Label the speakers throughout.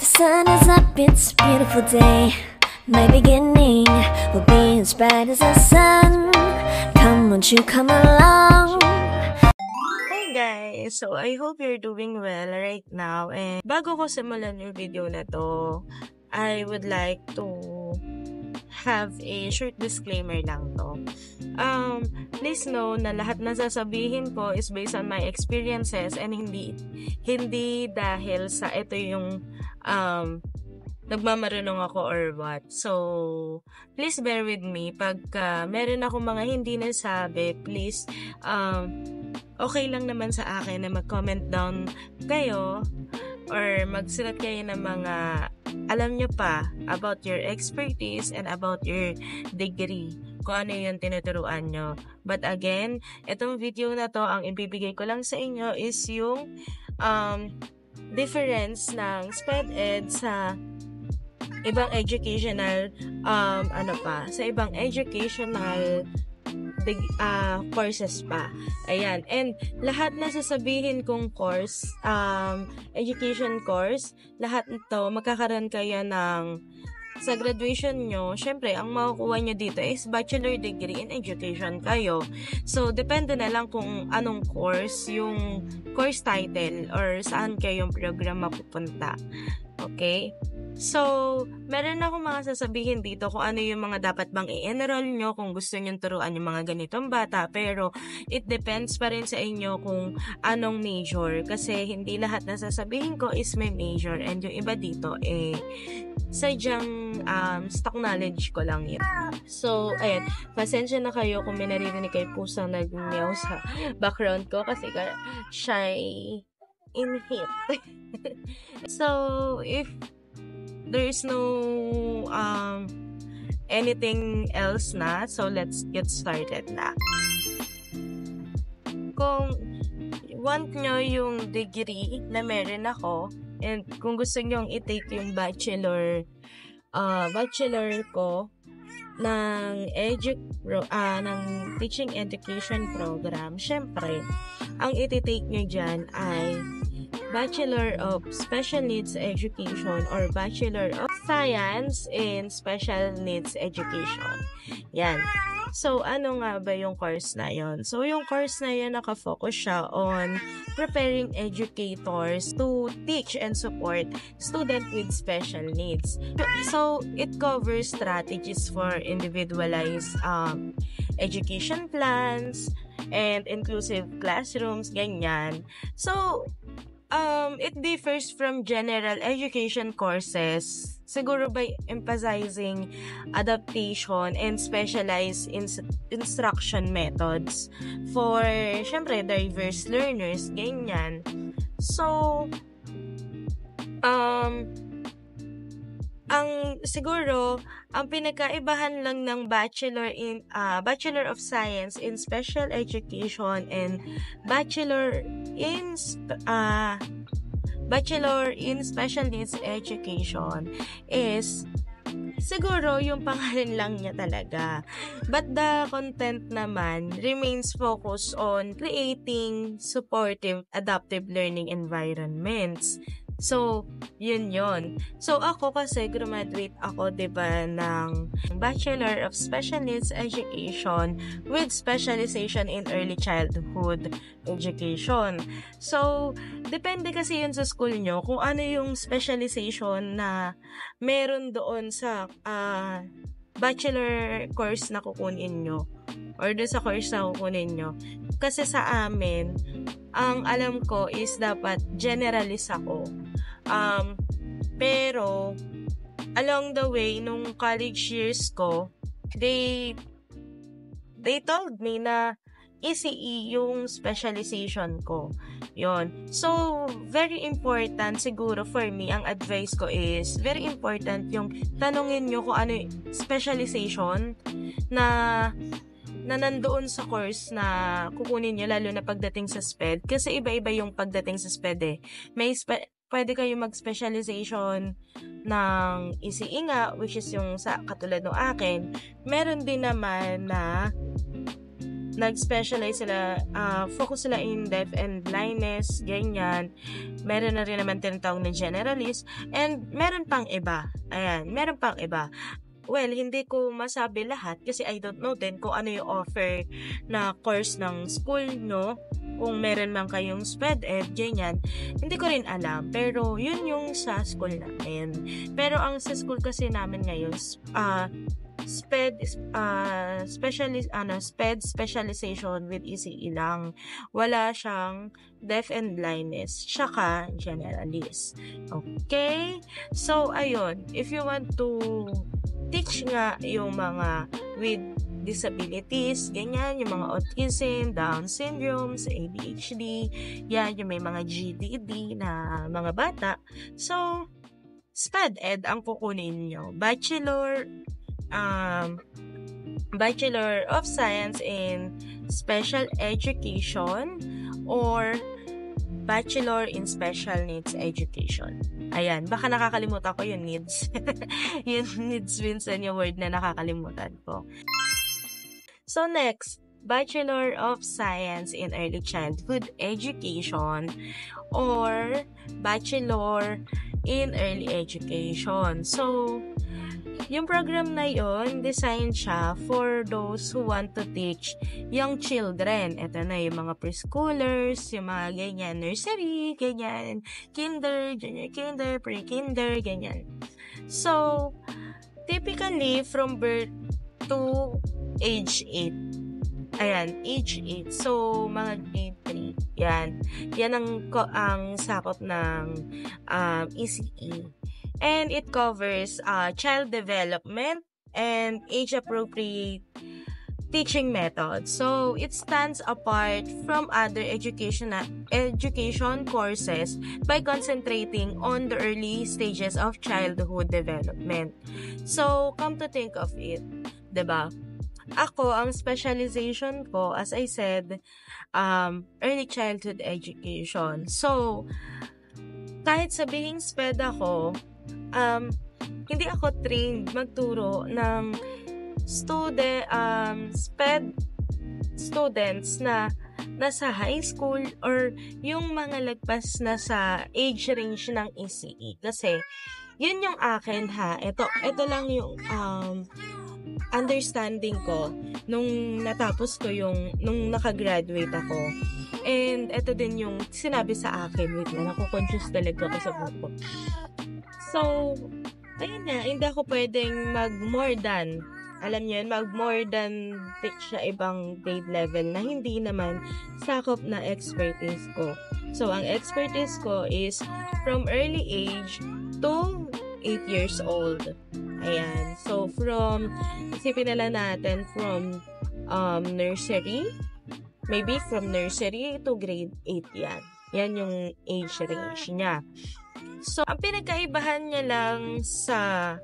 Speaker 1: The sun is up, it's a beautiful day. My beginning will be as bright as the sun. Come, won't you come along?
Speaker 2: Hi guys! So, I hope you're doing well right now. And bago ko simulan yung video na to, I would like to have a short disclaimer lang to. Please know na lahat na sasabihin ko is based on my experiences and hindi dahil sa ito yung nagmamarunong ako or what. So, please bear with me. Pagka meron ako mga hindi nasabi, please, okay lang naman sa akin na mag-comment down kayo or magsulat kayo ng mga alam nyo pa about your expertise and about your degree, kung ano yung tinuturuan nyo. But again, itong video na to, ang ibibigay ko lang sa inyo is yung difference ng SpedEd sa ibang educational sa ibang educational courses pa. Ayan. And lahat na sasabihin kong course, education course, lahat nito magkakaroon kayo ng sa graduation nyo, syempre, ang makukuha nyo dito is bachelor degree in education kayo. So, depende na lang kung anong course, yung course title, or saan kayong program mapupunta. Okay? So, meron akong mga sasabihin dito kung ano yung mga dapat bang i-enroll nyo kung gusto nyo turuan yung mga ganitong bata. Pero, it depends pa rin sa inyo kung anong major. Kasi, hindi lahat na sasabihin ko is may major. And yung iba dito, sadyang stock knowledge ko lang yun. So, ayan. Pasensya na kayo kung may naririnig kayo pusang nag-meow sa background ko kasi shy in heat. So, if there's no anything else na, so let's get started na. Kung want nyo yung degree na meron ako, and kung gusto nyo i-take yung bachelor ko ng ng teaching education program, syempre, ang iti-take nyo dyan ay Bachelor of Special Needs Education or Bachelor of Science in Special Needs Education. Yan. So, ano nga ba yung course na yon? So, yung course na yon nakafocus siya on preparing educators to teach and support students with special needs. So, it covers strategies for individualized education plans and inclusive classrooms, ganyan. So, it differs from general education courses, siguro by emphasizing adaptation and specialized instruction methods for, syempre, diverse learners, ganyan. So, ang pinagkaibahan lang ng Bachelor of Science in Special Education and Bachelor in Special Needs Education is siguro yung pangalan lang niya talaga. But the content naman remains focused on creating supportive, adaptive learning environments. So, yun. So, ako kasi graduate ako, diba, ng Bachelor of Special Needs Education with specialization in early childhood education. So, depende kasi yun sa school nyo kung ano yung specialization na meron doon sa bachelor course na kukunin nyo or doon sa course na kukunin nyo. Kasi sa amin, ang alam ko is dapat generalist ako. Pero along the way nung college years ko, they told me na ECE yung specialization ko. Yon. So, very important siguro for me, ang advice ko is, very important yung tanungin nyo kung ano yung specialization na nandoon sa course na kukunin nyo, lalo na pagdating sa SPED. Kasi iba-iba yung pagdating sa SPED eh. Pwede kayo mag-specialization ng ECE nga, which is yung sa katulad ng akin. Meron din naman na nag-specialize sila, focus sila in deaf and blindness, ganyan. Meron na rin naman tinatawag na generalist, and meron pang iba. Ayan, meron pang iba. Well, hindi ko masabi lahat kasi I don't know din kung ano yung offer na course ng school nyo. Kung meron man kayong SPED ed, ganyan. Hindi ko rin alam. Pero, yun yung sa school namin. Pero, ang sa school kasi namin ngayon, SPED specialization with ECE lang. Wala siyang deaf and blindness, tsaka generalist. Okay? So, ayun. If you want to teach nga yung mga with disabilities, ganyan, yung mga autism, Down syndrome, ADHD, yan, yung may mga GDD na mga bata. So, SPED ed ang kukunin nyo. Bachelor of Science in Special Education or Bachelor in Special Needs Education. Ayan, baka nakakalimutan ko yung needs. Yung needs minsan yung word na nakakalimutan ko. So next, Bachelor of Science in Early Childhood Education or Bachelor in Early Education. So, yung program na yon, designed siya for those who want to teach young children. Ito na yung mga preschoolers, yung mga ganyan, nursery, ganyan, kinder, junior kinder, pre-kinder, ganyan. So, typically, from birth to age 8. Ayan, age 8. So, mga grade 3. Yan. Yan ang sakop ng ECE. And it covers child development and age-appropriate teaching methods. So, it stands apart from other education courses by concentrating on the early stages of childhood development. So, come to think of it, 'di ba? Ako, ang specialization ko, as I said, early childhood education. So, kahit sabihing SPED ako, hindi ako trained magturo ng SPED students na nasa high school or yung mga lagpas na sa age range ng ECE. Kasi, yun yung akin ha. Ito lang yung understanding ko nung natapos ko nung nakagraduate ako. And ito din yung sinabi sa akin. Wait na, nakukonfuse talaga ako sa buko. So, ayun na, hindi ako pwedeng mag-more than teach sa ibang grade level na hindi naman sakop na expertise ko. So, ang expertise ko is from early age to 8 years old. Ayan. So, isipin na lang natin from nursery, maybe from nursery to grade 8 yan. Yan yung age range niya. So, ang pinagkaibahan niya lang sa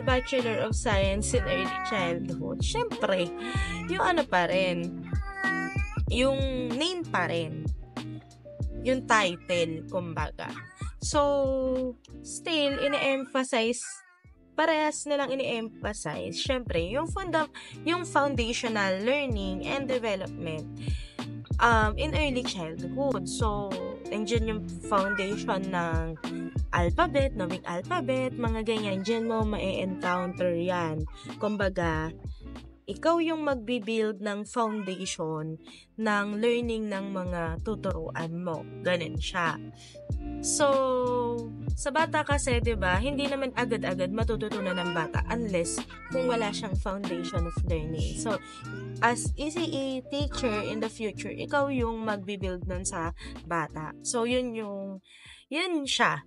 Speaker 2: Bachelor of Science in Early Childhood, syempre, yung yung name pa rin. Yung title, kumbaga. So, still, parehas nilang ini-emphasize, syempre, yung foundational learning and development in early childhood. So, nandiyan yung foundation ng alphabet, knowing alphabet, mga ganyan. Diyan mo ma-encounter yan. Kumbaga, ikaw yung magbibuild ng foundation ng learning ng mga tuturuan mo. Ganun siya. So, sa bata kasi, 'di ba, hindi naman agad-agad matututunan ng bata unless kung wala siyang foundation of learning. So, as ECE teacher in the future, ikaw yung magbi-build nun sa bata. So, yun siya.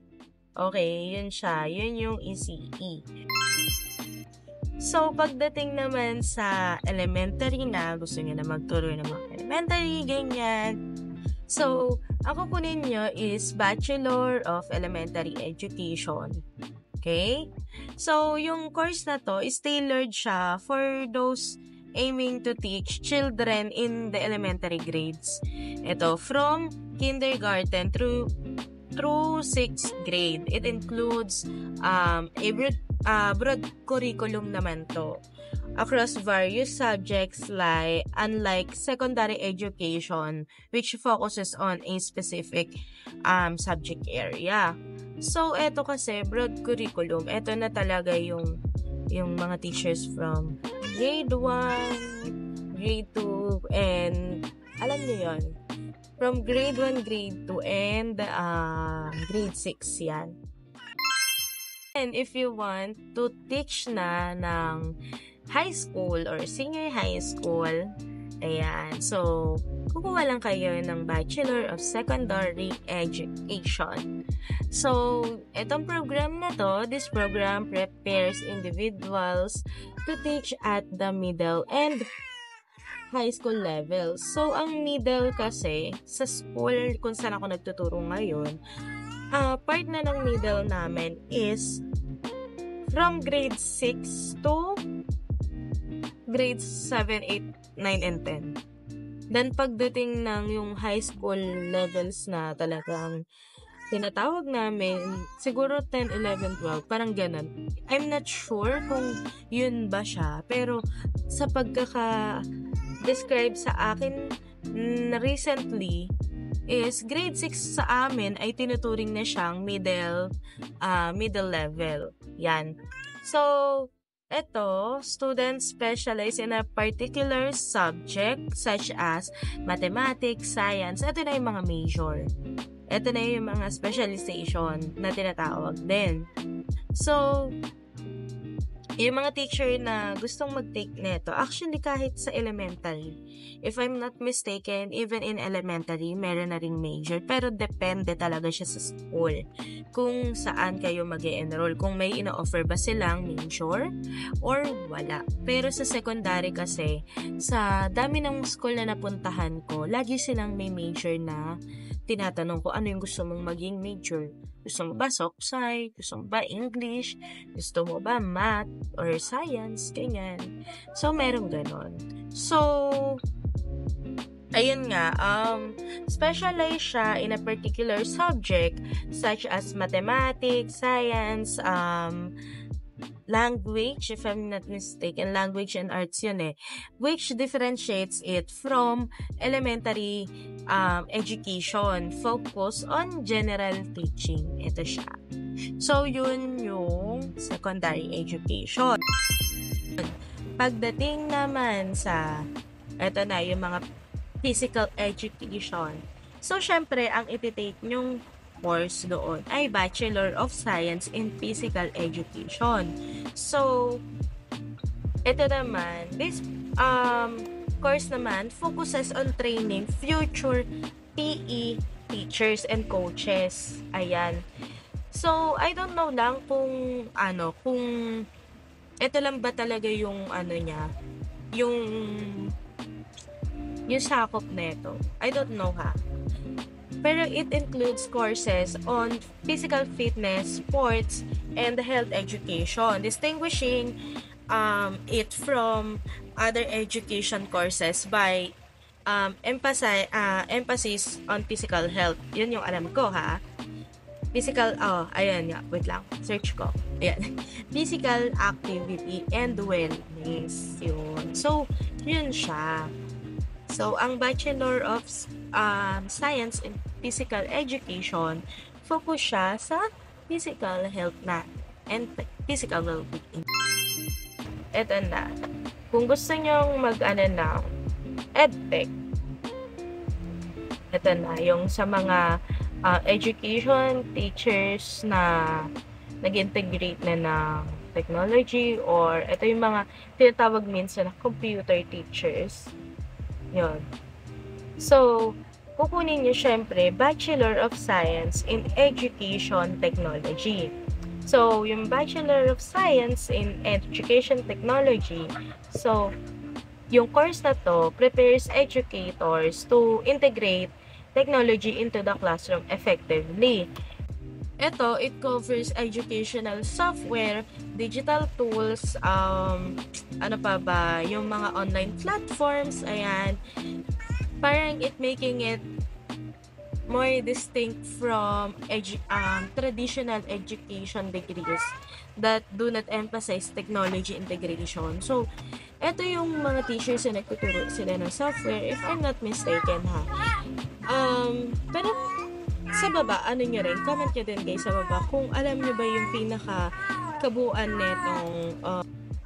Speaker 2: Okay, yun siya. Yun yung ECE. So, pagdating naman sa elementary na, gusto niyo na magturo ng mga elementary, ganyan. So, ang kukunin nyo is Bachelor of Elementary Education. Okay? So, yung course na to is tailored siya for those aiming to teach children in the elementary grades. Ito, from kindergarten through 6th grade. It includes a broad curriculum naman to. across various subjects unlike secondary education which focuses on a specific subject area. So, eto kasi broad curriculum. Eto na talaga yung mga teachers from grade 1, grade 2, and alam niyo yon, from grade 1, grade 2, and grade 6 yan. And if you want to teach na ng high school or senior high school, ayan, so kukuha lang kayo ng Bachelor of Secondary Education. So, itong program na to, this program prepares individuals to teach at the middle and high school level. So, ang middle kasi, sa school kung saan ako nagtuturo ngayon, part na ng middle namin is from grade 6 to grade 7, 8, 9, and 10. Then, pagdating ng yung high school levels na talagang tinatawag namin, siguro 10, 11, 12, parang ganun. I'm not sure kung yun ba siya, pero sa pagkaka-describe sa akin recently, is grade 6 sa amin ay tinuturing na siyang middle level. Yan. So, eto, students specialize in a particular subject such as mathematics, science. Ito na yung mga major. Ito na yung mga specialization na tinatawag din. So, yung mga teacher na gustong mag-take nito, actually kahit sa elementary, if I'm not mistaken, even in elementary, meron na ring major. Pero depende talaga siya sa school kung saan kayo mag-e-enroll. Kung may ino-offer ba silang major or wala. Pero sa secondary kasi, sa dami ng school na napuntahan ko, lagi silang may major na tinatanong ko, ano yung gusto mong maging major? Gusto mo ba Soc-Sci? Gusto mo ba English? Gusto mo ba Math or Science? Ganyan. So, meron ganon. So, ayun nga, specialize siya in a particular subject such as mathematics, science, language, if I'm not mistaken, language and arts yun which differentiates it from elementary education, focus on general teaching. Ito siya. So, yun yung secondary education. Pagdating naman sa, ito na, yung mga physical education. So, syempre, ang ititake nyong course doon ay Bachelor of Science in Physical Education. So, ito naman, this course naman focuses on training future PE teachers and coaches. Ayan. So, I don't know lang kung ito lang ba talaga yung niya, yung sakop nito. I don't know ha. Pero it includes courses on physical fitness, sports, and health education, distinguishing it from other education courses by emphasis on physical health. Yun yung alam ko ha. Physical, ayan nga, wait lang, search ko. Ayan. Physical activity and wellness. Yun. So, yun siya. So, ang Bachelor of Science in Physical Education, focus siya sa physical health na and physical well-being. Ito na. Kung gusto nyong ng EdTech, ito na, yung sa mga education teachers na nag-integrate na ng technology, or ito yung mga tinatawag minsan na computer teachers. Yun. So, kukunin nyo syempre Bachelor of Science in Education Technology. So, yung Bachelor of Science in Education Technology, so, yung course na to prepares educators to integrate technology into the classroom effectively. Ito, it covers educational software, digital tools, ano pa ba, yung mga online platforms, ayan. Parang it making it more distinct from traditional education degrees that do not emphasize technology integration. So, Ito yung mga teachers na nagtuturo sila ng software, if I'm not mistaken ha. Pero sa baba, ano nyo rin, comment nyo din guys sa baba kung alam nyo ba yung pinaka kabuuan netong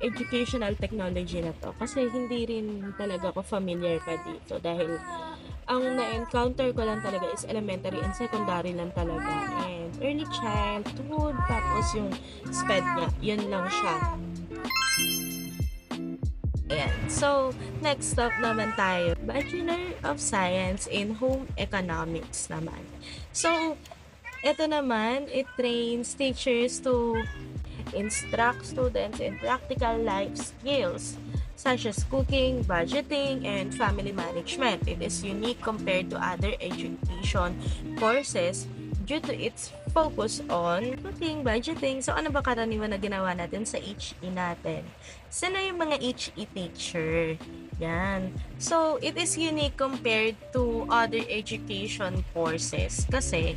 Speaker 2: educational technology na to. Kasi hindi rin talaga ako familiar pa dito dahil ang na-encounter ko lang talaga is elementary and secondary lang talaga. And early childhood, tapos yung SPED niya, yun lang siya. Ayan. So, next stop naman tayo. Bachelor of Science in Home Economics naman. So, ito naman, it trains teachers to instruct students in practical life skills such as cooking, budgeting, and family management. It is unique compared to other education courses due to its focus on cooking, budgeting. So, ano ba karaniwan na ginawa natin sa HE natin? Sino yung mga HE teacher? Yan. So, it is unique compared to other education courses kasi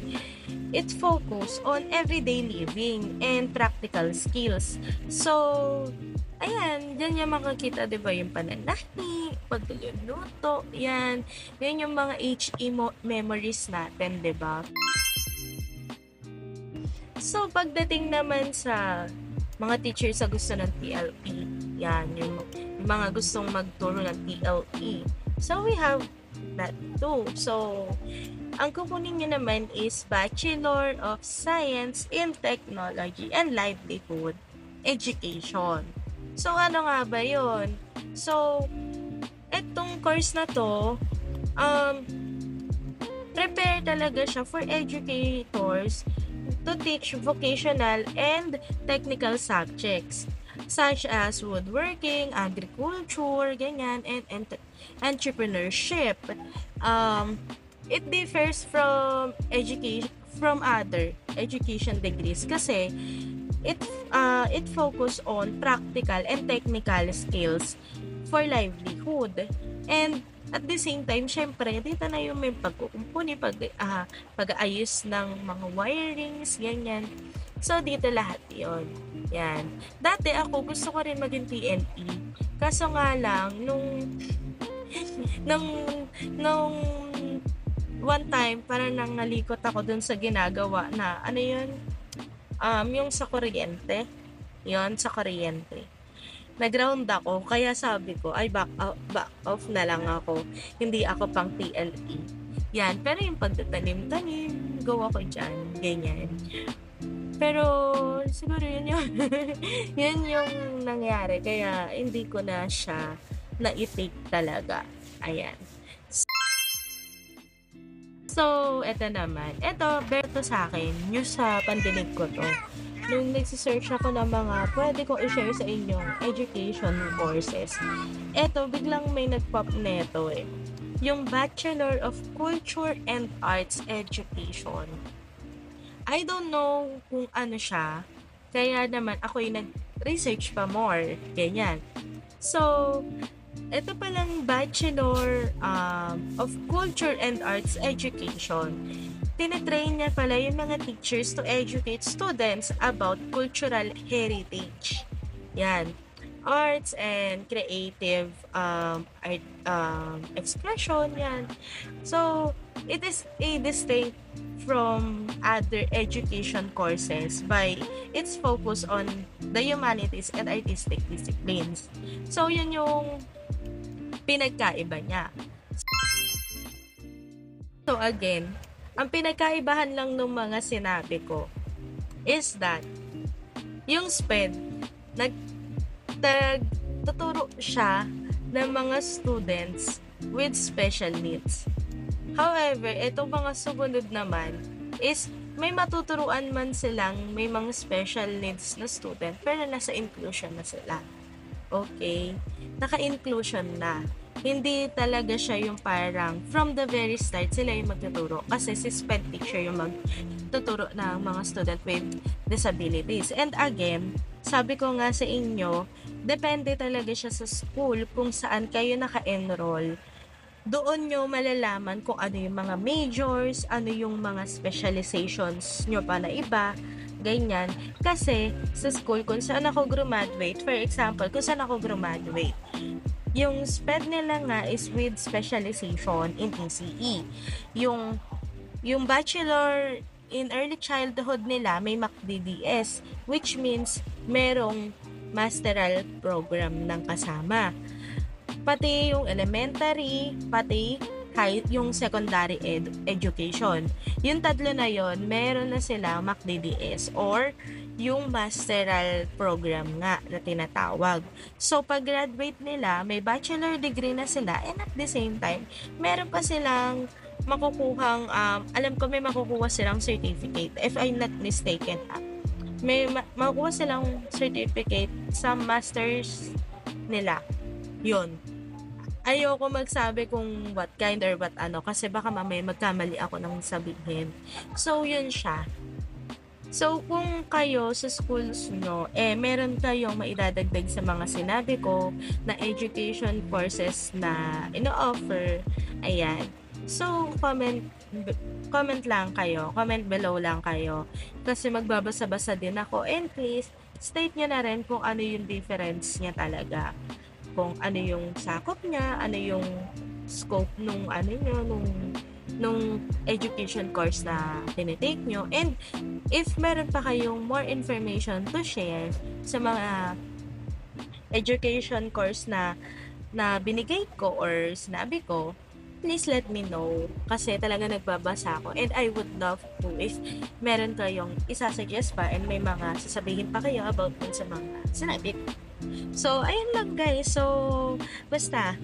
Speaker 2: it focus on everyday living and practical skills. So, ayan, dyan yung makakita, di ba, yung pananahi, pagluluto, yan. Yan yung mga HE memories natin, di ba? So, pagdating naman sa mga teachers sa gusto ng TLE, yan, yung mga gustong magturo ng TLE. So, we have that too. So, ang kukunin nyo naman is Bachelor of Science in Technology and Livelihood Education. So, ano nga ba yun? So, etong course na to, prepare talaga siya for educators to teach vocational and technical subjects such as woodworking, agriculture, ganyan, and entrepreneurship. It differs from other education degrees kasi it focus on practical and technical skills for livelihood. And at the same time, syempre, dito na yung may pagkukumpuni, pag-aayos ng mga wirings, ganyan. So, dito lahat yon. Yan. Dati ako, gusto ko rin maging TLE. Kaso nga lang, nung one time, parang nang nalikot ako dun sa ginagawa na, ano yun? Yung sa kuryente. Yon sa kuryente. Nag-ground ako, kaya sabi ko, ay back off na lang ako. Hindi ako pang TLE. Yan, pero yung pagtatanim-tanim, go ako dyan, ganyan. Pero, siguro yun yun yung nangyari, kaya hindi ko na siya na-take talaga. Ayan. So, eto naman. Eto, beto sa akin, news sa pandinig ko to. Nung nagsisearch ako ng mga pwede kong i-share sa inyong education courses, eto, biglang may nag-pop neto eh. Yung Bachelor of Culture and Arts Education. I don't know kung ano siya, kaya naman ako yung nag-research pa more, ganyan. So, ito palang Bachelor of Culture and Arts Education. Tinitrain niya pala yung mga teachers to educate students about cultural heritage. Yan. Arts and creative art expression. Yan. So, it is a distinct from other education courses by its focus on the humanities and artistic disciplines. So, yun yung pinagkaiba niya. So, again, ang pinagkaibahan lang ng mga sinabi ko is that yung SPED, nagtuturo siya ng mga students with special needs. However, itong mga sumunod naman is may matuturuan man silang may mga special needs na student pero nasa inclusion na sila. Okay? Naka-inclusion na. Hindi talaga siya yung parang from the very start sila yung magtuturo kasi si SPED teacher yung magtuturo ng mga student with disabilities. And again, sabi ko nga sa inyo, depende talaga siya sa school kung saan kayo naka-enroll. Doon nyo malalaman kung ano yung mga majors, ano yung mga specializations nyo pa na iba, Ganyan. Kasi sa school kung saan ako graduate, for example, kung saan ako graduate, yung SPED nila nga is with specialization in ECE. Yung bachelor in early childhood nila may MAC-DDS, which means merong masteral program ng kasama. Pati yung elementary, pati yung secondary education. Yung tatlo na yon, meron na sila MAC-DDS or yung masteral program nga na tinatawag. So, pag graduate nila, may bachelor degree na sila and at the same time, meron pa silang makukuhang, alam ko may makukuha silang certificate, if I'm not mistaken. May makukuha silang certificate sa masters nila. Yun. Ayoko magsabi kung what kind or what ano kasi baka mamaya magkamali ako ng sabihin. So, yun siya. So, kung kayo sa schools nyo, meron kayong maidadagdag sa mga sinabi ko na education courses na ino-offer, ayan. So, comment lang kayo, comment below lang kayo kasi magbabasa-basa din ako and please, state nyo na rin kung ano yung difference niya talaga. Kung ano yung sakop niya, ano yung scope nung education course na tinitake nyo. And if meron pa kayong more information to share sa mga education course na binigay ko or sinabi ko, please let me know kasi talaga nagbabasa ako and I would love to if meron kayong isasuggest pa and may mga sasabihin pa kayo about dun sa mga sinabi ko. So, ayun lang guys. So, basta,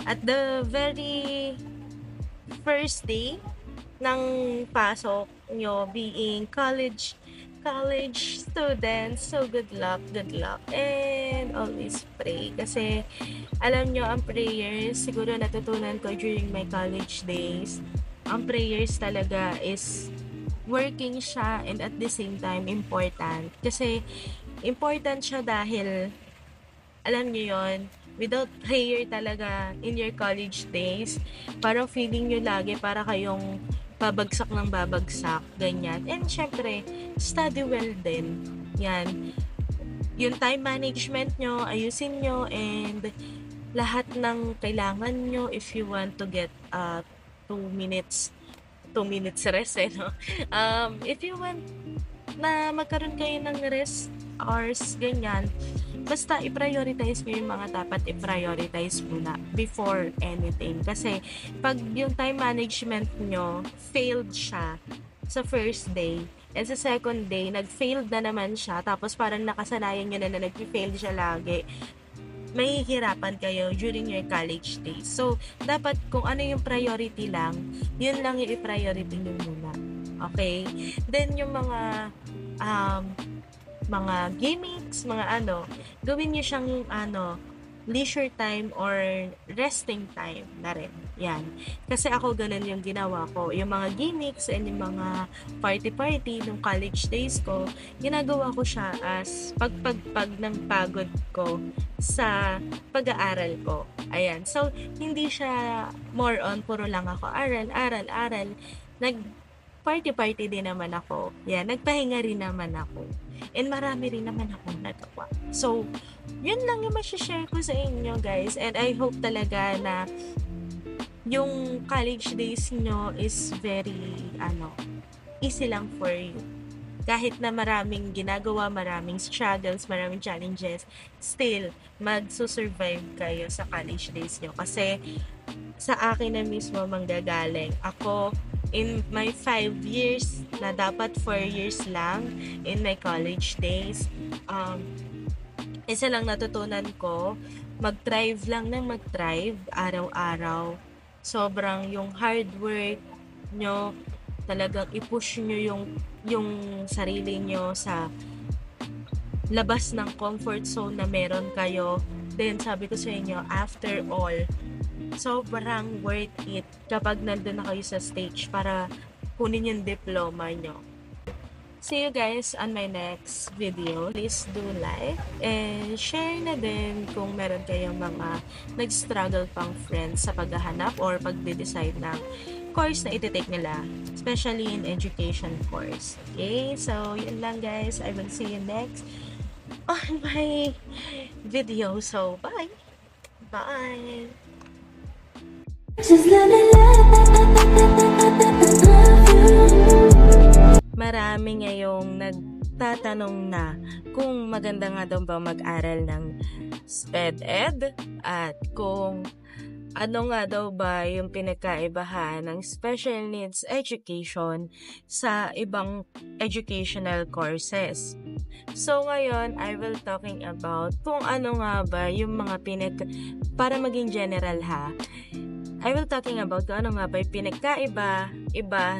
Speaker 2: at the very first day ng pasok nyo being college students, so good luck, and always pray. Kasi, alam nyo, ang prayers, siguro natutunan ko during my college days, ang prayers talaga is working siya and at the same time, important. Kasi, important siya dahil alam niyo yon, without prayer talaga in your college days, parang feeling nyo lagi para kayong babagsak ng babagsak, ganyan. And syempre, study well din. Yan. Yung time management nyo, ayusin nyo, and lahat ng kailangan nyo if you want to get 2 minutes rest, no? If you want na magkaroon kayo ng rest hours, ganyan, basta i-prioritize mo yung mga dapat i-prioritize muna before anything. Kasi pag yung time management nyo failed siya sa first day and sa second day nag-failed na naman siya tapos parang nakasanayan nyo na nag-fail siya lagi, mahihirapan kayo during your college days. So, dapat kung ano yung priority lang, yun lang yung i-priority nyo muna. Okay? Then yung mga gimmicks, gawin niyo siyang leisure time or resting time na rin. Yan. Kasi ako ganun yung ginawa ko. Yung mga gimmicks and yung mga party nung college days ko, ginagawa ko siya as pagpagpag ng pagod ko sa pag-aaral ko. Ayan. So, hindi siya more on puro lang ako aral. Party din naman ako. Yan. Nagpahinga rin naman ako. And marami rin naman akong nagawa. So, yun lang yung masishare ko sa inyo, guys. And I hope talaga na yung college days nyo is very, easy lang for you. Kahit na maraming ginagawa, maraming struggles, maraming challenges, still, magsusurvive kayo sa college days nyo. Kasi, sa akin na mismo manggagaling. Ako, in my 5 years, na dapat 4 years lang in my college days, isa lang natutunan ko, mag-thrive araw-araw. Sobrang yung hard work nyo, talagang i-push nyo yung sarili nyo sa labas ng comfort zone na meron kayo. Then, sabi ko sa inyo, after all, sobrang worth it kapag nandun na kayo sa stage para kunin yung diploma nyo. See you guys on my next video. Please do like and share na din kung meron kayong mga nag-struggle pang friends sa paghahanap or pagde-decide ng course na iti-take nila, especially in education course. Okay? So, yun lang guys. I will see you next on my video. So, bye! Bye!
Speaker 1: Just let me love you.
Speaker 2: Marami ngayong nagtatanong na kung maganda nga daw ba mag-aral ng SPED-ED at kung ano nga daw ba yung pinagkaibahan ng special needs education sa ibang educational courses. So ngayon, I will talking about kung ano nga ba yung mga para maging general ha. I will talking about kung ano nga ba yung pinagkaiba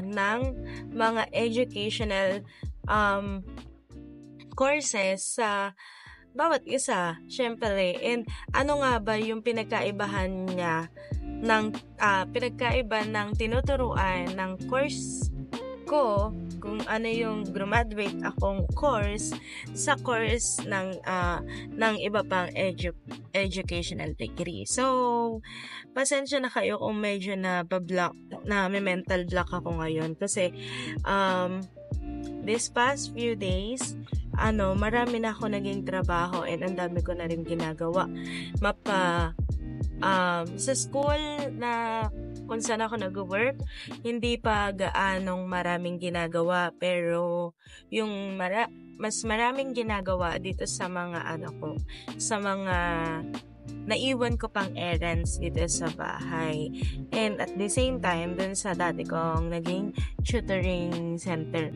Speaker 2: ng mga educational courses sa bawat isa, syempre. And ano nga ba yung pinagkaiba ng tinuturuan ng course ko, kung ano yung graduate akong course sa course ng iba pang educational degree. So, pasensya na kayo kung medyo may mental block ako ngayon kasi this past few days, marami na ako naging trabaho and ang dami ko na rin ginagawa. Sa school na kung saan ako nag-work, hindi pa gaanong maraming ginagawa, pero yung mas maraming ginagawa dito sa mga sa mga naiwan ko pang errands dito sa bahay. And at the same time, dun sa dati kong naging tutoring center.